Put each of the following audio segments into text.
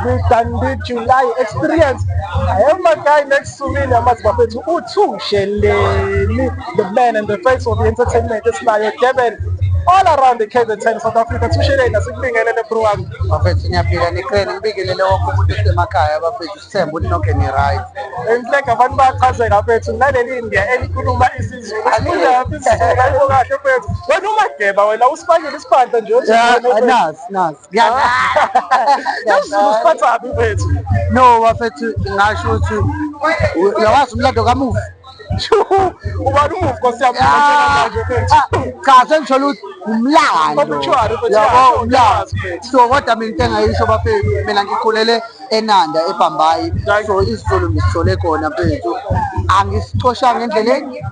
we've done the July experience. I have my guy next to me, Namazbafetu Utu Sheleni, the man and the face of the entertainment, it's like Devin. All around the KZN South Africa, Tusheleni, Sibingelele Pruang. Bafethu ngiyaphila niqhele ngibingelele wonke umuntu osemakhaya bafethu Sithemba ukuthi nonke ni right. Enhleke abantu bayachazeka mfethu naleli India elikhuluma isiZulu. Asifunda yaphi isiZulu kahle kahle mfethu. Wena uMageba wena usifakile isiphandla nje uthi Nasi. isiZulu siphathaphi mfethu. No bafethu ngasho ukuthi uyawazi umlando kamufi. Ubani umufi Nkosi yami manje mfethu. Cha sengithola ukuthi umlando. Yabo umlando. So kodwa mina into engayisho bafethu mina ngikhulele eNanda eBhambayi. So isiZulu ngisithole khona mfethu. Angisicoshanga endleleni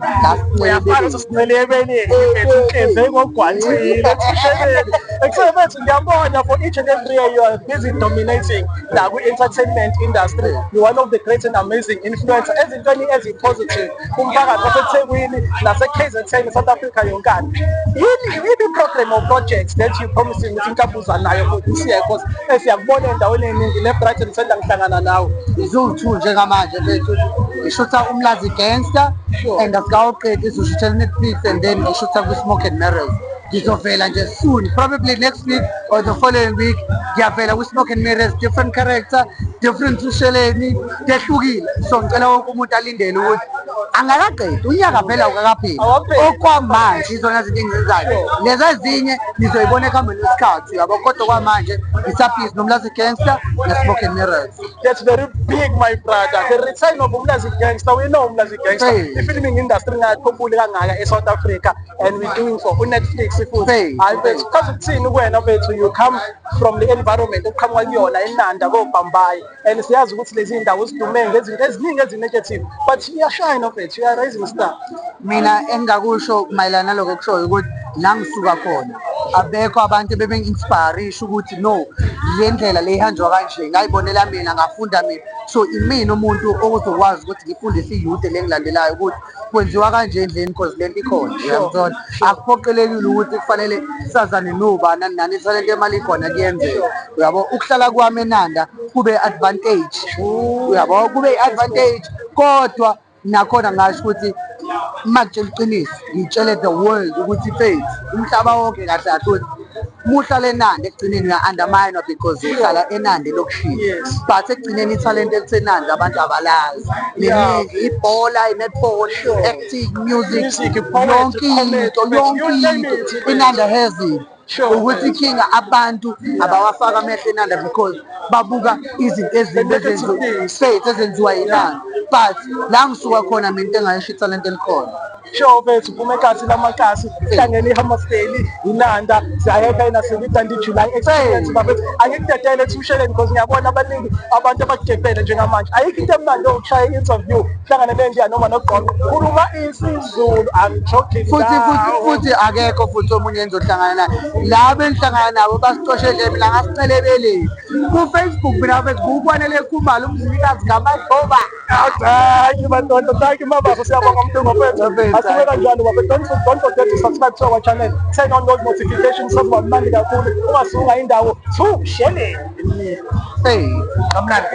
uyafana sesincele ebeleni mfethu uhleze ngogwantile Tusheleni. Except mfethu ngiyabona for each and every year you are busy dominating la kwi-entertainment industry. You're one of the great and amazing influencers ezintweni ezipositive kumphakathi waseThekwini nase-KZN South Africa yonkana. Yini program or projects that you promising ukuthi inkabuza nayo for this year because siyakubona endaweni eningi le-Brighton senda ngihlangana nawe. Izo-2 njengamanje mfethu ngishutha Umlazi Gangster and asikawoqedi sizoshutha Netflix and then ngishutha ku-Smoke and Mirrors. Ngizovela nje soon, probably next week or the following week ngiyavela ku-Smoke and Mirrors, different character, different Tusheleni, tehlukile. So ngicela wonke umuntu alindele ukuthi angakaqedi unyaka phela ukakapheli okwamanje izona zinto engizenzayo lezi ezinye nizoyibona ekuhambeni kwesikhathi yabo kodwa kwamanje ngisaphisi noMlazi Gangster ne-Smoke and Mirrors. That's very big my brother. The return of Umlazi Gangster, we know Umlazi Gangster. The filming industry ngakhumbula kangaka eSouth Africa and we're doing for Netflix futhi. Hayi because uthini wena mfethu you come from the environment oqhamuka kuyona eNanda koBhambayi and siyazi ukuthi lezi indawo zidume ngezinto eziningi ezinegative but iyashine mfethu you are rising star. Mina engakusho mayelana naloko kushoyo ukuthi la ngisuka khona abekho abantu bebe-inspirisha ukuthi no le ndlela le ihanjwa kanje ngayibonela mina ngafunda mina so imina umuntu okuzokwazi ukuthi ngifundise iyouth le ngilandelayo ukuthi kwenziwa kanje endleni because lento ikhona uyangizona akuphoqelekile ukuthi kufanele sazane nobani nani isalento emali ikhona kuyenzeka uyabo ukuhlala kwami eNanda kube advantage uyabo kube advantage kodwa nakhona ngasho ukuthi makutshela iqiniso ngitshele the world ukuthi faith umhlaba wonke kahle kahle ukuthi muhlala eNanda ekugcineni uya-undermine because uhlala eNanda elokushini but ekugcineni ithalente elisenanda abantu abalazi neningi ibhola i-netball acting music yonke into iNanda has it ukuthi inkinga abantu abawafaka amehlo eNanda because babuka izinto ezenziwa yiNanda but la ngisuka khona mina into engayisho ithalente elikhona. Sure mfethu phuma ekhasi lamakasi hlangene iHammersdale iNanda siyayeka nasekwidani July experience bafethu angikudedele Tusheleni because ngiyabona abaningi abantu abakugebhele njengamanje ayikho into emnandi okushaya i-interview hlangane neNdiya noma noGqongqo khuluma isiZulu angijokhi futhi akekho futhi omunye enzohlangana naye laba engihlangana nabo basicoshe nje mina ngasicelebeleni ku-Facebook mina bafethu kufanele khumala umzilikazi ngamagoba. Thank you madoda, thank you mababa siyabonga umdungu mfethu. Asube kanjalo bafethu don't forget to subscribe to our channel, turn on those notifications sokuba mnandi kakhulu ungasuka indawo Tusheleni. Kamnandi.